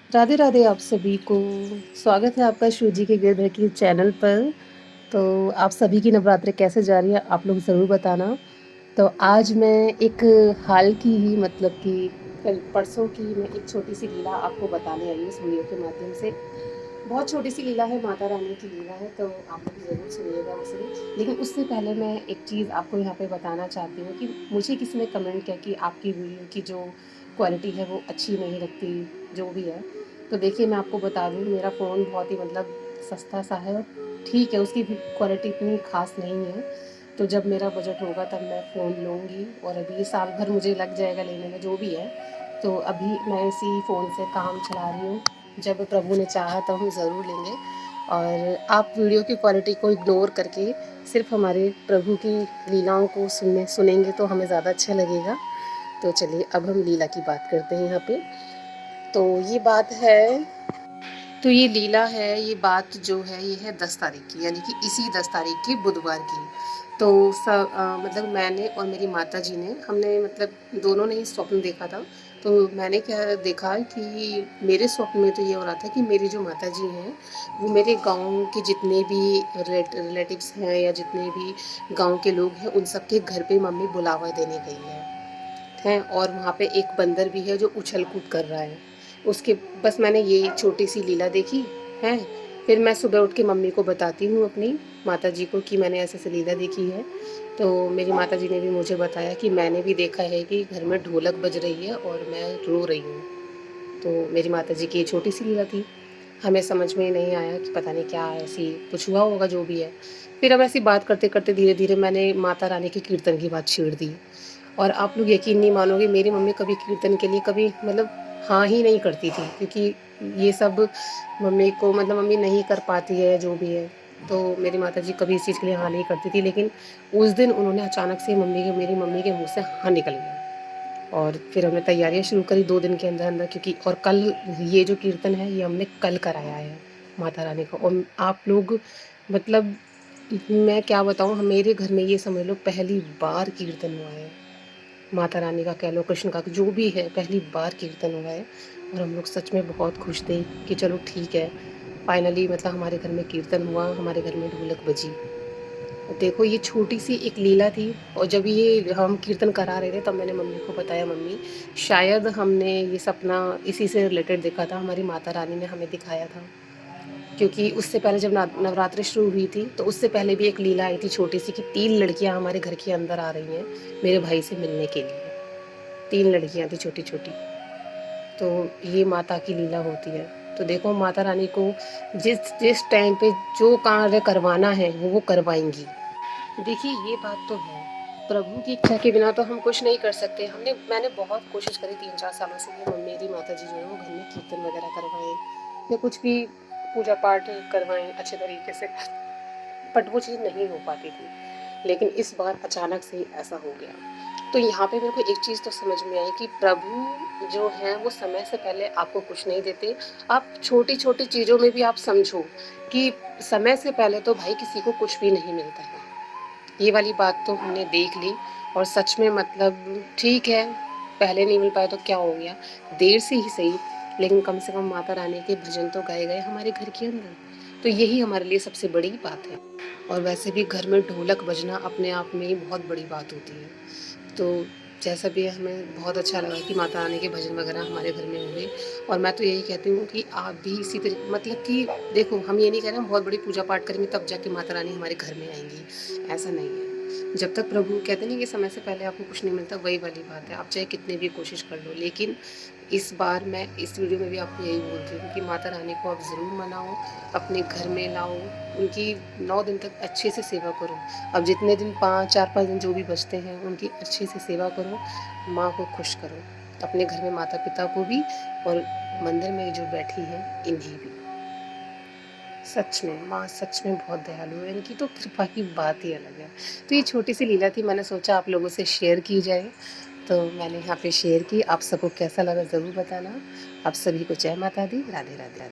राधे राधे आप सभी को। स्वागत है आपका शिव जी के गिरधर की चैनल पर। तो आप सभी की नवरात्रि कैसे जा रही है आप लोग ज़रूर बताना। तो आज मैं एक हाल की ही मतलब कि कल परसों की मैं एक छोटी सी लीला आपको बताने आई हूँ इस वीडियो के माध्यम से। बहुत छोटी सी लीला है, माता रानी की लीला है, तो आप लोग ज़रूर सुनिएगा उसे। लेकिन उससे पहले मैं एक चीज़ आपको यहाँ पे बताना चाहती हूँ कि मुझे किसी ने कमेंट किया कि आपकी वीडियो की जो क्वालिटी है वो अच्छी नहीं लगती, जो भी है। तो देखिए मैं आपको बता दूँ, मेरा फ़ोन बहुत ही मतलब सस्ता सा है, ठीक है, उसकी भी क्वालिटी इतनी ख़ास नहीं है। तो जब मेरा बजट होगा तब मैं फ़ोन लूँगी, और अभी साल भर मुझे लग जाएगा लेने में, जो भी है। तो अभी मैं इसी फ़ोन से काम चला रही हूँ, जब प्रभु ने चाहा तो हम ज़रूर लेंगे। और आप वीडियो की क्वालिटी को इग्नोर करके सिर्फ हमारे प्रभु की लीलाओं को सुनेंगे तो हमें ज़्यादा अच्छा लगेगा। तो चलिए अब हम लीला की बात करते हैं यहाँ पे। तो ये बात है, तो ये लीला है, ये बात जो है ये है 10 तारीख की, यानी कि इसी 10 तारीख की बुधवार की। तो मतलब मैंने और मेरी माता जी ने, हमने मतलब दोनों ने ही स्वप्न देखा था। तो मैंने क्या देखा कि मेरे स्वप्न में तो ये हो रहा था कि मेरी जो माता जी हैं वो मेरे गांव के जितने भी रिलेटिव्स हैं या जितने भी गांव के लोग हैं उन सबके घर पे मम्मी बुलावा देने गई है, और वहाँ पे एक बंदर भी है जो उछल कूद कर रहा है उसके। बस मैंने ये छोटी सी लीला देखी है। फिर मैं सुबह उठ के मम्मी को बताती हूँ अपनी माता जी को कि मैंने ऐसे ऐसे लीला देखी है। तो मेरी माता जी ने भी मुझे बताया कि मैंने भी देखा है कि घर में ढोलक बज रही है और मैं रो रही हूँ। तो मेरी माता जी की ये छोटी सी लीला थी। हमें समझ में ही नहीं आया कि पता नहीं क्या ऐसी कुछ हुआ होगा, जो भी है। फिर अब ऐसी बात करते करते धीरे धीरे मैंने माता रानी के कीर्तन की बात छेड़ दी। और आप लोग यकीन नहीं मानोगे, मेरी मम्मी कभी कीर्तन के लिए कभी मतलब हाँ ही नहीं करती थी, क्योंकि ये सब मम्मी को मतलब मम्मी नहीं कर पाती है, जो भी है। तो मेरी माताजी कभी इस चीज़ के लिए हाँ नहीं करती थी, लेकिन उस दिन उन्होंने अचानक से मेरी मम्मी के मुँह से हाँ निकल गया। और फिर हमने तैयारियाँ शुरू करी 2 दिन के अंदर-अंदर, क्योंकि और कल ये जो कीर्तन है ये हमने कल कराया है माता रानी का। और आप लोग मतलब मैं क्या बताऊँ, मेरे घर में ये समझ लो पहली बार कीर्तन हुआ है। माता रानी का कह लो, कृष्ण का, जो भी है, पहली बार कीर्तन हुआ है। और हम लोग सच में बहुत खुश थे कि चलो ठीक है, फाइनली मतलब हमारे घर में कीर्तन हुआ, हमारे घर में ढोलक बजी। देखो ये छोटी सी एक लीला थी। और जब ये हम कीर्तन करा रहे थे तब मैंने मम्मी को बताया, मम्मी शायद हमने ये सपना इसी से रिलेटेड देखा था, हमारी माता रानी ने हमें दिखाया था। क्योंकि उससे पहले जब नवरात्रि शुरू हुई थी तो उससे पहले भी एक लीला आई थी छोटी सी, कि 3 लड़कियां हमारे घर के अंदर आ रही हैं मेरे भाई से मिलने के लिए। 3 लड़कियां थी छोटी छोटी। तो ये माता की लीला होती है। तो देखो माता रानी को जिस जिस टाइम पे जो कार्य करवाना है वो करवाएंगी। देखिए ये बात तो है, प्रभु की इच्छा के बिना तो हम कुछ नहीं कर सकते। मैंने बहुत कोशिश करी 3-4 सालों से कि मेरी माता जी जो है वो घर में कीर्तन वगैरह करवाएं या कुछ भी पूजा पाठ करवाएं अच्छे तरीके से, बट वो चीज़ नहीं हो पाती थी। लेकिन इस बार अचानक से ही ऐसा हो गया। तो यहाँ पे मेरे को एक चीज़ तो समझ में आई कि प्रभु जो हैं वो समय से पहले आपको कुछ नहीं देते। आप छोटी छोटी चीज़ों में भी आप समझो कि समय से पहले तो भाई किसी को कुछ भी नहीं मिलता है। ये वाली बात तो हमने देख ली। और सच में मतलब ठीक है, पहले नहीं मिल पाया तो क्या हो गया, देर से ही सही, लेकिन कम से कम माता रानी के भजन तो गाए गए हमारे घर के अंदर। तो यही हमारे लिए सबसे बड़ी बात है। और वैसे भी घर में ढोलक बजना अपने आप में ही बहुत बड़ी बात होती है। तो जैसा भी है, हमें बहुत अच्छा लगा कि माता रानी के भजन वगैरह हमारे घर में हुए। और मैं तो यही कहती हूँ कि आप भी इसी तरीके मतलब कि देखो, हम ये नहीं कह रहे हम बहुत बड़ी पूजा पाठ करेंगे तब जाके माता रानी हमारे घर में आएंगी, ऐसा नहीं है। जब तक प्रभु कहते नहीं कि समय से पहले आपको कुछ नहीं मिलता, वही वाली बात है, आप चाहे कितने भी कोशिश कर लो। लेकिन इस बार मैं इस वीडियो में भी आपको यही बोलती हूँ कि माता रानी को आप ज़रूर मनाओ, अपने घर में लाओ, उनकी 9 दिन तक अच्छे से सेवा करो। अब जितने दिन 4-5 दिन जो भी बचते हैं उनकी अच्छे से सेवा करो, माँ को खुश करो, अपने घर में माता पिता को भी, और मंदिर में जो बैठी हैं इन्हें भी। सच में माँ सच में बहुत दयालु है, इनकी तो कृपा की बात ही अलग है। तो ये छोटी सी लीला थी, मैंने सोचा आप लोगों से शेयर की जाए, तो मैंने यहाँ पे शेयर की। आप सबको कैसा लगा ज़रूर बताना। आप सभी को जय माता दी, राधे राधे।